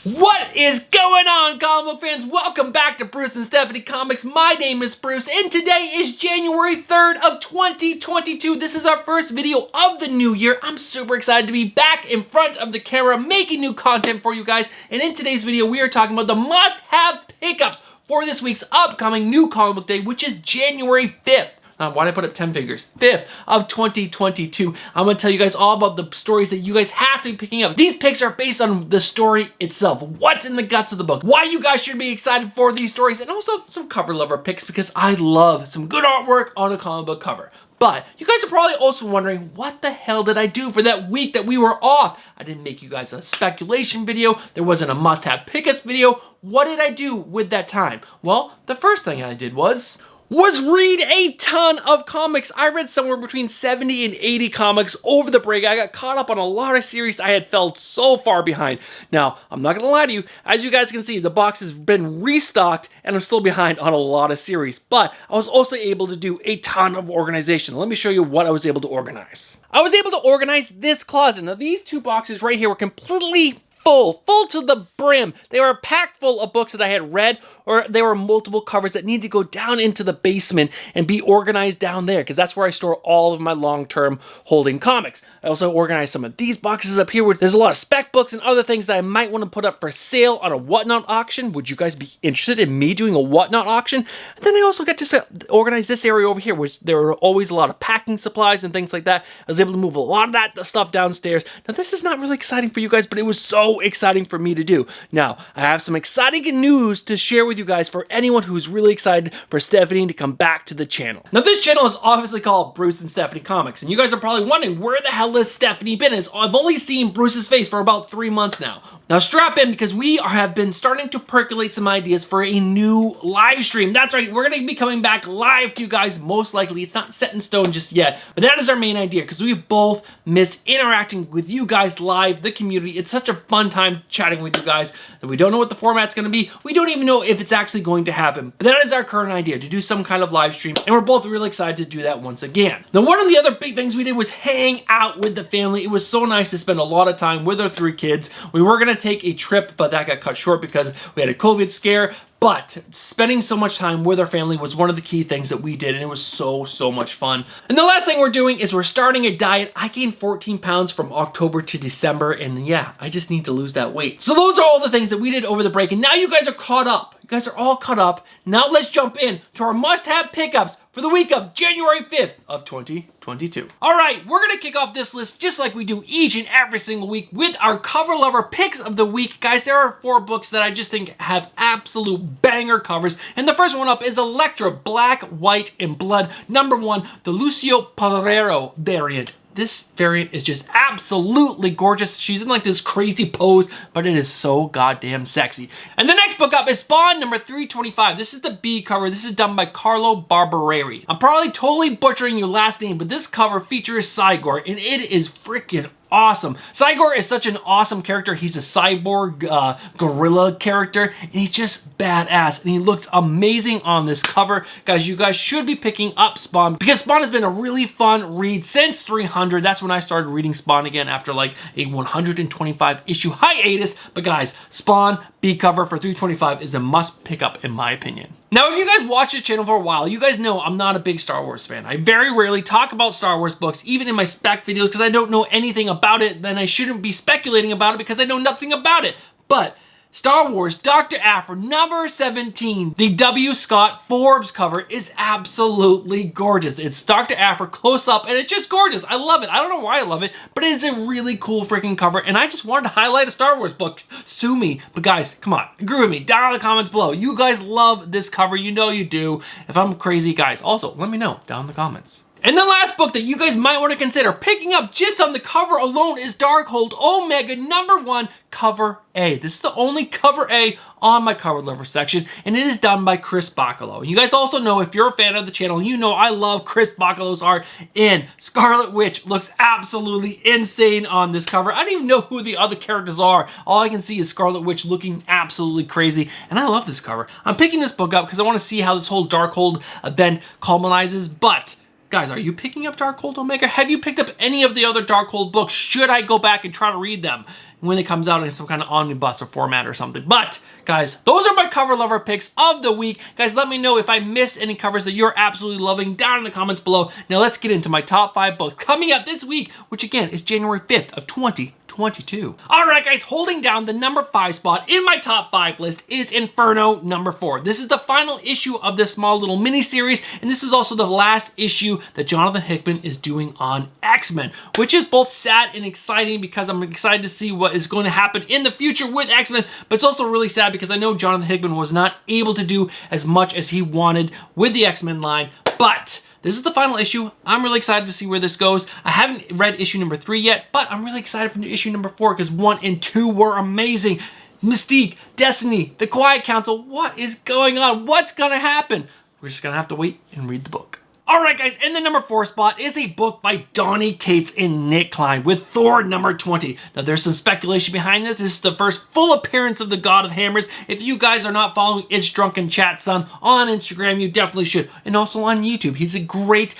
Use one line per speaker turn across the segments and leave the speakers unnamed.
What is going on, comic book fans? Welcome back to Bruce and Stephanie Comics. My name is Bruce, and today is January 3rd of 2022. This is our first video of the new year. I'm super excited to be back in front of the camera, making new content for you guys. And in today's video, we are talking about the must-have pickups for this week's upcoming new comic book day, which is January 5th. Why did I put up 10 figures? 5th of 2022. I'm going to tell you guys all about the stories that you guys have to be picking up. These picks are based on the story itself. What's in the guts of the book. Why you guys should be excited for these stories. And also some cover lover picks because I love some good artwork on a comic book cover. But you guys are probably also wondering, what the hell did I do for that week that we were off? I didn't make you guys a speculation video. There wasn't a must-have pickups video. What did I do with that time? Well, the first thing I did was read a ton of comics. I read somewhere between 70 and 80 comics over the break. I got caught up on a lot of series I had felt so far behind. Now, I'm not gonna lie to you, as you guys can see, the box has been restocked and I'm still behind on a lot of series, but I was also able to do a ton of organization. Let me show you what I was able to organize. I was able to organize this closet. Now, these two boxes right here were completely full to the brim. They were packed full of books that I had read, or there were multiple covers that needed to go down into the basement and be organized down there, because that's where I store all of my long-term holding comics. I also organized some of these boxes up here where there's a lot of spec books and other things that I might want to put up for sale on a Whatnot auction. Would you guys be interested in me doing a Whatnot auction? And then I also got to organize this area over here, which there were always a lot of packing supplies and things like that. I was able to move a lot of that stuff downstairs. Now, this is not really exciting for you guys, but it was so exciting for me to do. Now, I have some exciting news to share with you guys for anyone who's really excited for Stephanie to come back to the channel. Now, this channel is obviously called Bruce and Stephanie Comics, and you guys are probably wondering, where the hell has Stephanie been? I've only seen Bruce's face for about 3 months now. Now, strap in, because we have been starting to percolate some ideas for a new live stream. That's right, we're going to be coming back live to you guys, most likely. It's not set in stone just yet, but that is our main idea, because we both missed interacting with you guys live, the community. It's such a fun time chatting with you guys that we don't know what the format's going to be. We don't even know if it's actually going to happen, but that is our current idea, to do some kind of live stream, and we're both really excited to do that once again. Now, one of the other big things we did was hang out with the family. It was so nice to spend a lot of time with our 3 kids. We were going to take a trip, but that got cut short because we had a COVID scare. But spending so much time with our family was one of the key things that we did, and it was so much fun. And the last thing we're doing is we're starting a diet. I gained 14 pounds from October to December, and yeah, I just need to lose that weight. So those are all the things that we did over the break, and now you guys are caught up. You guys are all caught up. Now let's jump in to our must-have pickups for the week of January 5th of 2022. All right, we're gonna kick off this list just like we do each and every single week with our cover lover picks of the week. Guys, there are 4 books that I just think have absolute banger covers, and the first one up is ELEKTRA Black, White, and Blood, #1, the LUCIO Parrrillo variant. This variant is just absolutely gorgeous. She's in like this crazy pose, but it is so goddamn sexy. And the next book up is Spawn #325. This is the B cover. This is done by CARLO BARBERI. I'm probably totally butchering your last name, but this cover features Cygor, and it is freaking awesome. Cygor is such an awesome character. He's a cyborg gorilla character, and he's just badass, and he looks amazing on this cover. Guys, you guys should be picking up Spawn, because Spawn has been a really fun read since 300. That's when I started reading Spawn again after like a 125 issue hiatus. But guys, Spawn B cover for 325 is a must pick up in my opinion. Now, if you guys watch this channel for a while, you guys know I'm not a big Star Wars fan. I very rarely talk about Star Wars books, even in my spec videos, because I don't know anything about it, then I shouldn't be speculating about it because I know nothing about it. But Star Wars Dr. Aphra #17, the W. Scott Forbes cover, is absolutely gorgeous. It's Dr. Aphra close up, and it's just gorgeous. I love it. I don't know why I love it, but it is a really cool freaking cover, and I just wanted to highlight a Star Wars book. Sue me. But guys, come on, agree with me down in the comments below. You guys love this cover. You know you do. If I'm crazy, guys, also let me know down in the comments. And the last book that you guys might want to consider picking up just on the cover alone is Darkhold Omega #1, cover A. This is the only cover A on my cover lover section, and it is done by Chris Bachalo. You guys also know, if you're a fan of the channel, you know I love Chris Bachalo's art, and Scarlet Witch looks absolutely insane on this cover. I don't even know who the other characters are. All I can see is Scarlet Witch looking absolutely crazy, and I love this cover. I'm picking this book up because I want to see how this whole Darkhold event culminizes, but guys, are you picking up Darkhold Omega? Have you picked up any of the other Darkhold books? Should I go back and try to read them? when it comes out in some kind of omnibus or format or something. But guys, those are my cover lover picks of the week. Guys, let me know if I missed any covers that you're absolutely loving down in the comments below. Now let's get into my top 5 books coming up this week, which again is January 5th of 2022. All right, guys, holding down the number 5 spot in my top 5 list is Inferno number 4. This is the final issue of this small little mini series, and this is also the last issue that Jonathan Hickman is doing on X-Men, which is both sad and exciting because I'm excited to see what is going to happen in the future with X-Men, but it's also really sad because I know Jonathan Hickman was not able to do as much as he wanted with the X-Men line, but this is the final issue. I'm really excited to see where this goes. I haven't read issue number 3 yet, but I'm really excited for issue number 4 because 1 and 2 were amazing. Mystique, Destiny, the Quiet Council, what is going on? What's gonna happen? We're just gonna have to wait and read the book. Alright guys, in the number 4 spot is a book by Donny Cates and Nick Klein with Thor number 20. Now there's some speculation behind this. This is the first full appearance of the God of Hammers. If you guys are not following It's Drunken Chat Son on Instagram, you definitely should. And also on YouTube. He's a great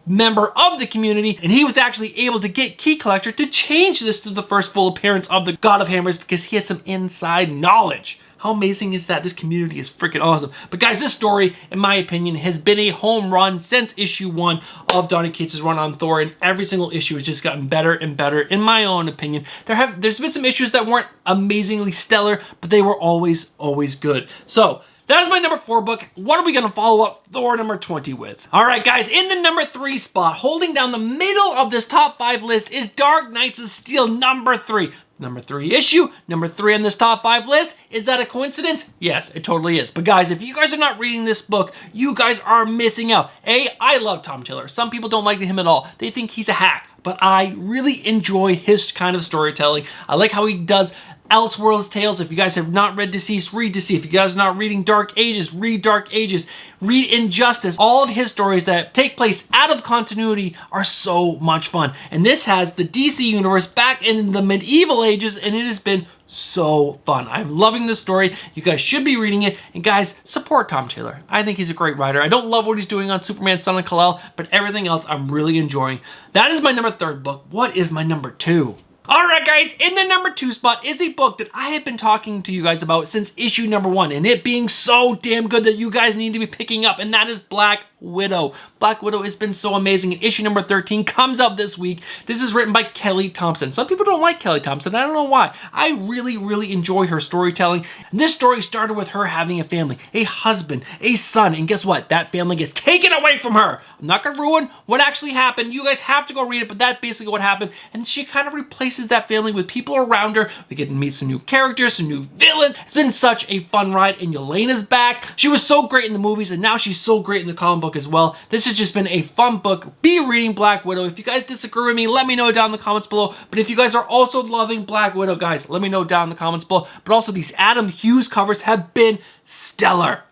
member of the community, and he was actually able to get Key Collector to change this to the first full appearance of the God of Hammers because he had some inside knowledge. How amazing is that? This community is freaking awesome. But guys, this story, in my opinion, has been a home run since issue 1 of Donny Cates' run on Thor, and every single issue has just gotten better and better, in my own opinion. There's been some issues that weren't amazingly stellar, but they were always good. So, that is my number 4 book. What are we gonna follow up Thor number 20 with? All right, guys, in the number 3 spot, holding down the middle of this top 5 list is Dark Knights of Steel number 3. Number 3 issue, number 3 on this top 5 list. Is that a coincidence? Yes, it totally is. But guys, if you guys are not reading this book, you guys are missing out. I love Tom Taylor. Some people don't like him at all. They think he's a hack, but I really enjoy his kind of storytelling. I like how he does Elseworlds tales. If you guys have not read Deceased, read Deceased. If you guys are not reading Dark Ages, read Dark Ages. Read Injustice. All of his stories that take place out of continuity are so much fun. And this has the DC universe back in the medieval ages, and it has been so fun. I'm loving this story. You guys should be reading it. And guys, support Tom Taylor. I think he's a great writer. I don't love what he's doing on Superman, Son of Kal-El, but everything else I'm really enjoying. That is my number 3 book. What is my number 2? Alright guys, in the number 2 spot is a book that I have been talking to you guys about since issue number 1, and it being so damn good that you guys need to be picking up, and that is Black Widow. Black Widow has been so amazing, and issue number 13 comes out this week. This is written by Kelly Thompson. Some people don't like Kelly Thompson. I don't know why. I really enjoy her storytelling. And this story started with her having a family, a husband, a son, and guess what? That family gets taken away from her. I'm not gonna ruin what actually happened. You guys have to go read it, but that's basically what happened. And she kind of replaces that family with people around her. We get to meet some new characters, some new villains. It's been such a fun ride, and Yelena's back. She was so great in the movies, and now she's so great in the comic book as well. This has just been a fun book. Be reading Black Widow. If you guys disagree with me, let me know down in the comments below. But if you guys are also loving Black Widow, guys, let me know down in the comments below. But also, these Adam Hughes covers have been stellar.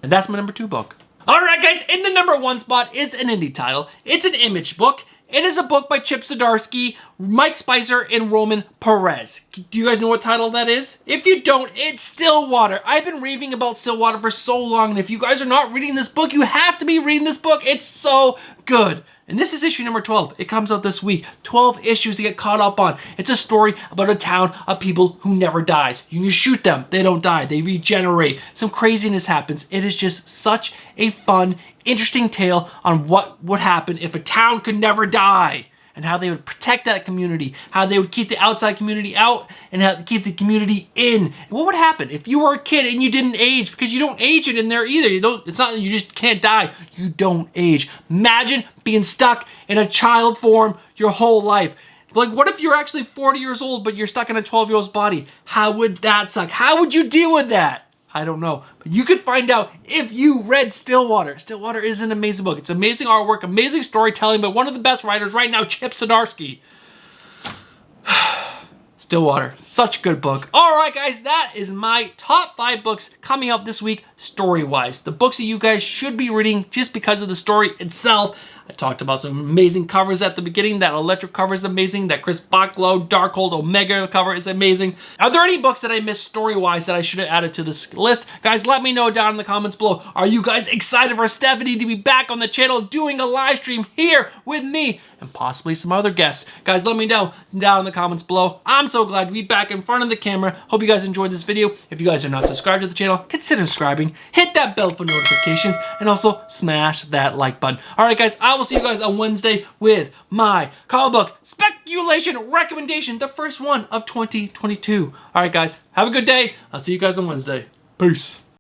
And that's my number 2 book. Alright guys, in the number 1 spot is an indie title. It's an Image book. It is a book by Chip Zdarsky, Mike Spicer, and Roman Perez. Do you guys know what title that is? If you don't, it's Stillwater. I've been raving about Stillwater for so long, and if you guys are not reading this book, you have to be reading this book. It's so good. And this is issue number 12. It comes out this week. 12 issues to get caught up on. It's a story about a town of people who never dies. You shoot them, they don't die. They regenerate. Some craziness happens. It is just such a fun, interesting tale on what would happen if a town could never die, and how they would protect that community, how they would keep the outside community out, and how to keep the community in. And what would happen if you were a kid and you didn't age? Because you don't age it in there either. It's not that you just can't die. You don't age. Imagine being stuck in a child form your whole life. Like, what if you're actually 40 years old, but you're stuck in a 12-year-old's body? How would that suck? How would you deal with that? I don't know. But you could find out if you read Stillwater. Stillwater is an amazing book. It's amazing artwork, amazing storytelling, but one of the best writers right now, Chip Zdarsky. Stillwater, such a good book. All right, guys, that is my top 5 books coming up this week, story-wise. The books that you guys should be reading just because of the story itself. I talked about some amazing covers at the beginning. That ELEKTRA cover is amazing. That Chris Bachalo DARKHOLD Omega cover is amazing. Are there any books that I missed story-wise that I should have added to this list? Guys, let me know down in the comments below. Are you guys excited for Stephanie to be back on the channel doing a live stream here with me and possibly some other guests? Guys, let me know down in the comments below. I'm so glad to be back in front of the camera. Hope you guys enjoyed this video. If you guys are not subscribed to the channel, consider subscribing. Hit that bell for notifications and also smash that like button. All right, guys, I will see you guys on Wednesday with my comic book speculation recommendation, the first one of 2022. All right, guys, have a good day. I'll see you guys on Wednesday. Peace.